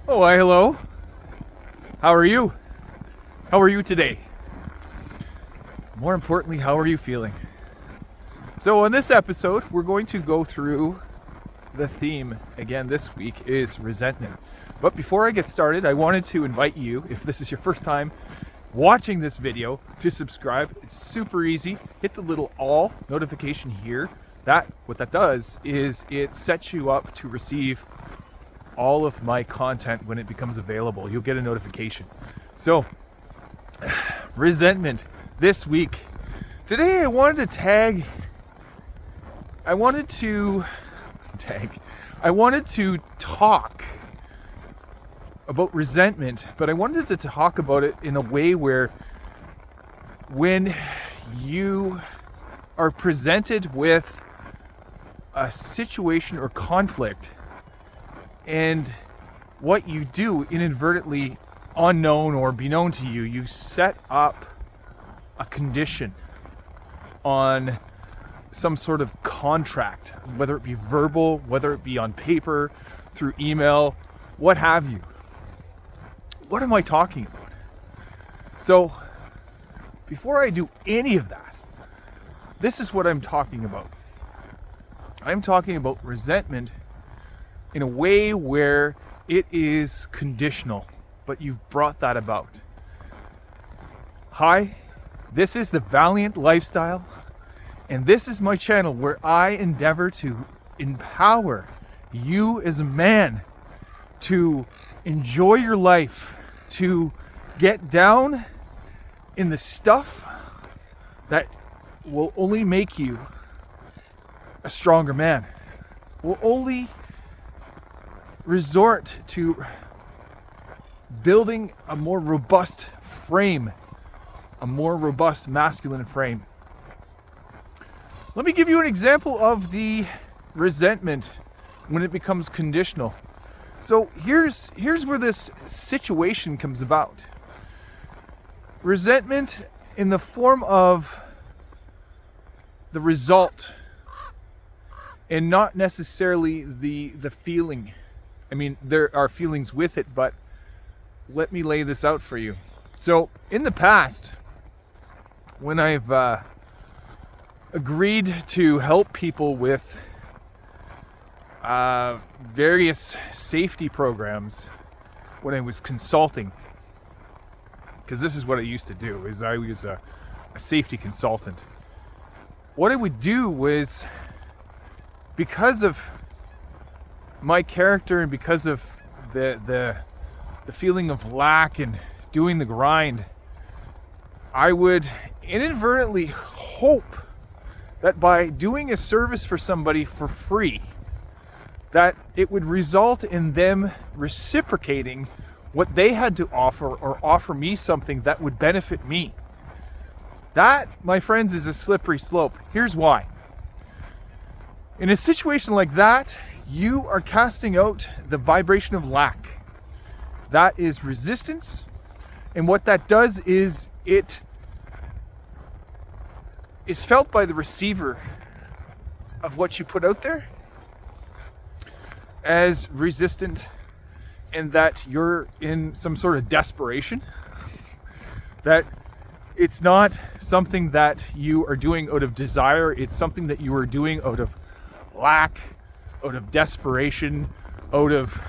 Oh, hi, hello. How are you? How are you today? More importantly, how are you feeling? So on this episode, we're going to go through the theme again this week is resentment. But before I get started, I wanted to invite you, if this is your first time watching this video, to subscribe. It's super easy. Hit the little all notification here. What that does is it sets you up to receive all of my content when it becomes available. You'll get a notification. So, resentment this week. Today I wanted to talk about resentment, but I wanted to talk about it in a way where when you are presented with a situation or conflict and what you do inadvertently, unknown or be known to you, you set up a condition on some sort of contract, whether it be verbal, whether it be on paper, through email, what have you. What am I talking about? So, before I do any of that, this is what I'm talking about. I'm talking about resentment in a way where it is conditional, but you've brought that about. Hi, this is the Valiant Lifestyle, and this is my channel where I endeavor to empower you as a man to enjoy your life, to get down in the stuff that will only make you a stronger man, will only resort to building a more robust frame, a more robust masculine frame. Let me give you an example of the resentment when it becomes conditional. So here's where this situation comes about. Resentment in the form of the result and not necessarily the feeling. I mean, there are feelings with it, but let me lay this out for you. So in the past, when I've agreed to help people with various safety programs, when I was consulting, because this is what I used to do, is I was a safety consultant. What I would do was, because of my character and because of the feeling of lack and doing the grind, I would inadvertently hope that by doing a service for somebody for free, that it would result in them reciprocating what they had to offer or offer me something that would benefit me. That, my friends, is a slippery slope. Here's why. In a situation like that, you are casting out the vibration of lack. That is resistance. And what that does is it is felt by the receiver of what you put out there as resistant, and that you're in some sort of desperation. That it's not something that you are doing out of desire, it's something that you are doing out of lack, out of desperation, out of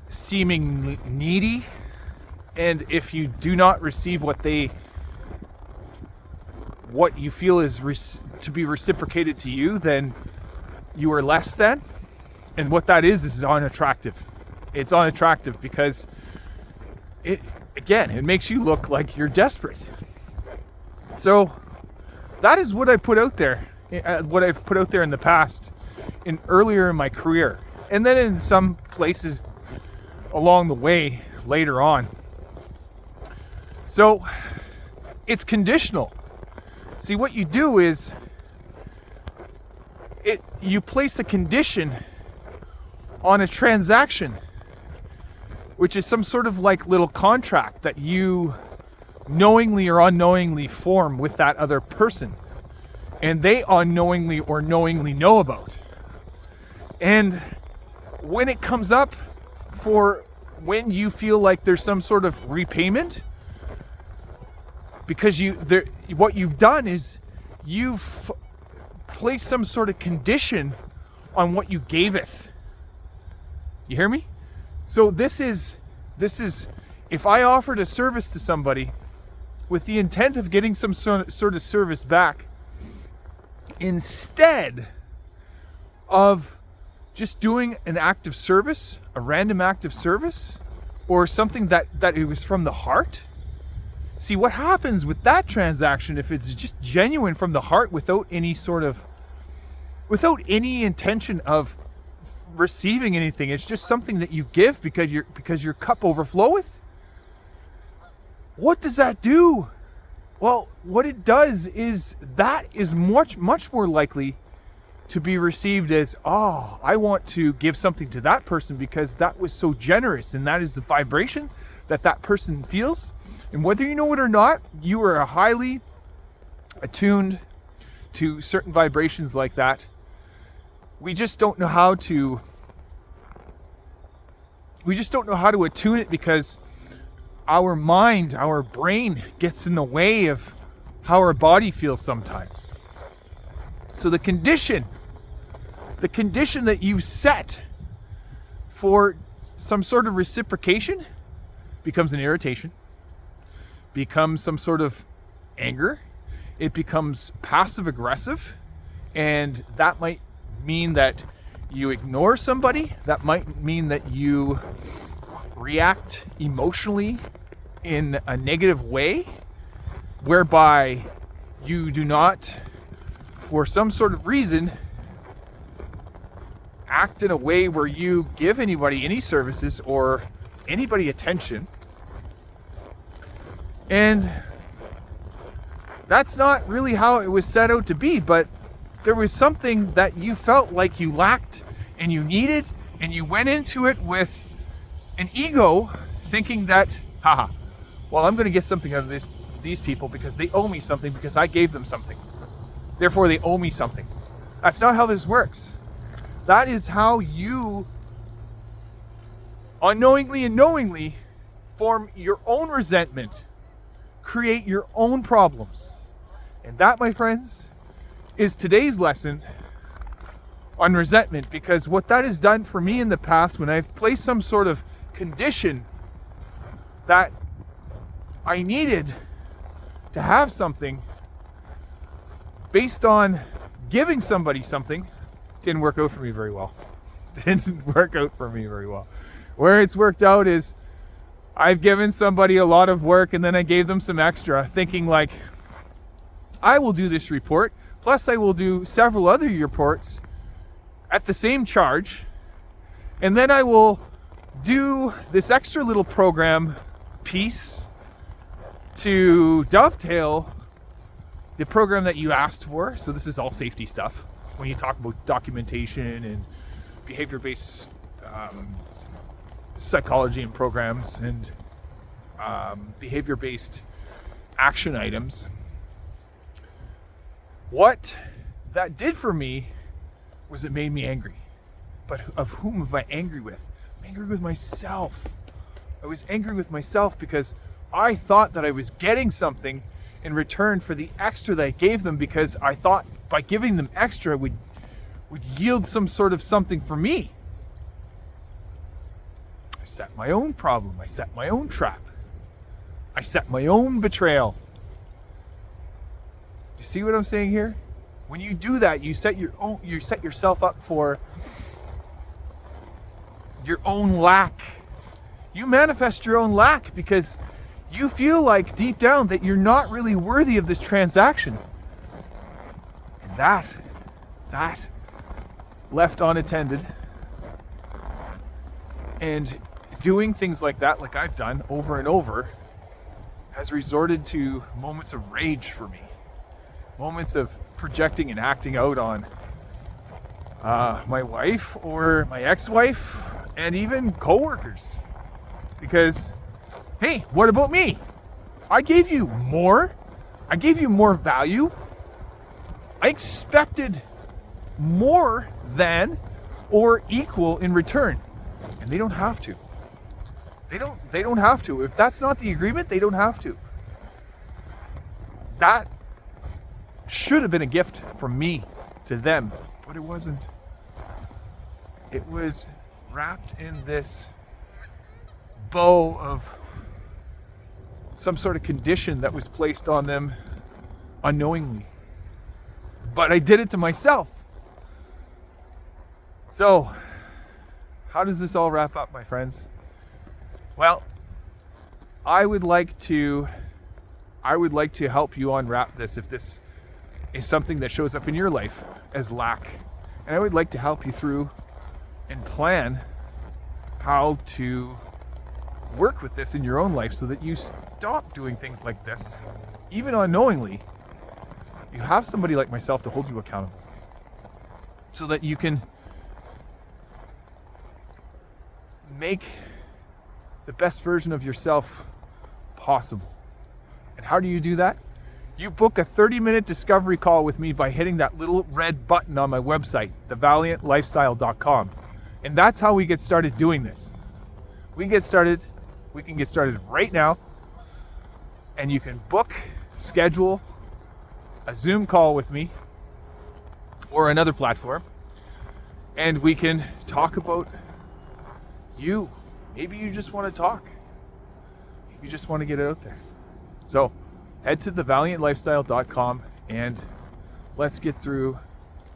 seeming needy. And if you do not receive what you feel is to be reciprocated to you, then you are less than. And what that is unattractive. It's unattractive because it makes you look like you're desperate. So that is what I put out there, what I've put out there in the past, earlier in my career, and then in some places along the way later on. So it's conditional. See, what you do is you place a condition on a transaction, which is some sort of like little contract that you knowingly or unknowingly form with that other person, and they unknowingly or knowingly know about. And when it comes up for when you feel like there's some sort of repayment, because what you've done is you've placed some sort of condition on what you gaveth. You hear me? So this is if I offered a service to somebody with the intent of getting some sort of service back, instead of just doing an act of service, a random act of service, or something that it was from the heart. See, what happens with that transaction, if it's just genuine from the heart without any intention of receiving anything, it's just something that you give because your cup overfloweth. What does that do? Well, what it does is that is much more likely to be received as, oh, I want to give something to that person because that was so generous, and that is the vibration that person feels. And whether you know it or not, you are highly attuned to certain vibrations like that. We just don't know how to attune it because our mind, our brain gets in the way of how our body feels sometimes. So the condition that you've set for some sort of reciprocation becomes an irritation, becomes some sort of anger, it becomes passive aggressive, and that might mean that you ignore somebody, that might mean that you react emotionally in a negative way, whereby you do not, for some sort of reason, act in a way where you give anybody any services or anybody attention. And that's not really how it was set out to be, but there was something that you felt like you lacked and you needed, and you went into it with an ego thinking that, well, I'm going to get something out of these people because they owe me something because I gave them something. Therefore, they owe me something. That's not how this works. That is how you unknowingly and knowingly form your own resentment, create your own problems. And that, my friends, is today's lesson on resentment, because what that has done for me in the past, when I've placed some sort of condition that I needed to have something based on giving somebody something, didn't work out for me very well. Where it's worked out is I've given somebody a lot of work and then I gave them some extra, thinking like, I will do this report, plus I will do several other reports at the same charge, and then I will do this extra little program piece to dovetail the program that you asked for. So this is all safety stuff. When you talk about documentation and behavior-based psychology and programs and behavior-based action items, what that did for me was it made me angry. But of whom am I angry with? I'm angry with myself. I was angry with myself because I thought that I was getting something in return for the extra that I gave them, because I thought by giving them extra would yield some sort of something for me. I set my own problem. I set my own trap. I set my own betrayal. You see what I'm saying here? When you do that, you set yourself up for your own lack. You manifest your own lack because you feel like deep down that you're not really worthy of this transaction. And that left unattended, and doing things like that, like I've done over and over, has resorted to moments of rage for me. Moments of projecting and acting out on my wife or my ex-wife and even coworkers. Because, hey, what about me? I gave you more. I gave you more value. I expected more than or equal in return. And they don't have to. They don't have to. If that's not the agreement, they don't have to. That should have been a gift from me to them, but it wasn't. It was wrapped in this bow of some sort of condition that was placed on them unknowingly. But I did it to myself. So, how does this all wrap up, my friends? Well, I would like to help you unwrap this if this is something that shows up in your life as lack. And I would like to help you through and plan how to work with this in your own life so that you stop doing things like this, even unknowingly. You have somebody like myself to hold you accountable so that you can make the best version of yourself possible. And how do you do that? You book a 30-minute discovery call with me by hitting that little red button on my website, thevaliantlifestyle.com. And that's how we get started doing this. We can get started right now, and you can schedule a Zoom call with me or another platform, and we can talk about you. Maybe you just want to talk. You just want to get it out there. So head to thevaliantlifestyle.com and let's get through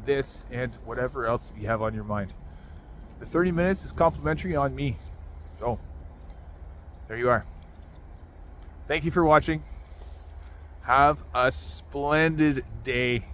this and whatever else you have on your mind. The 30 minutes is complimentary on me. So there you are. Thank you for watching. Have a splendid day.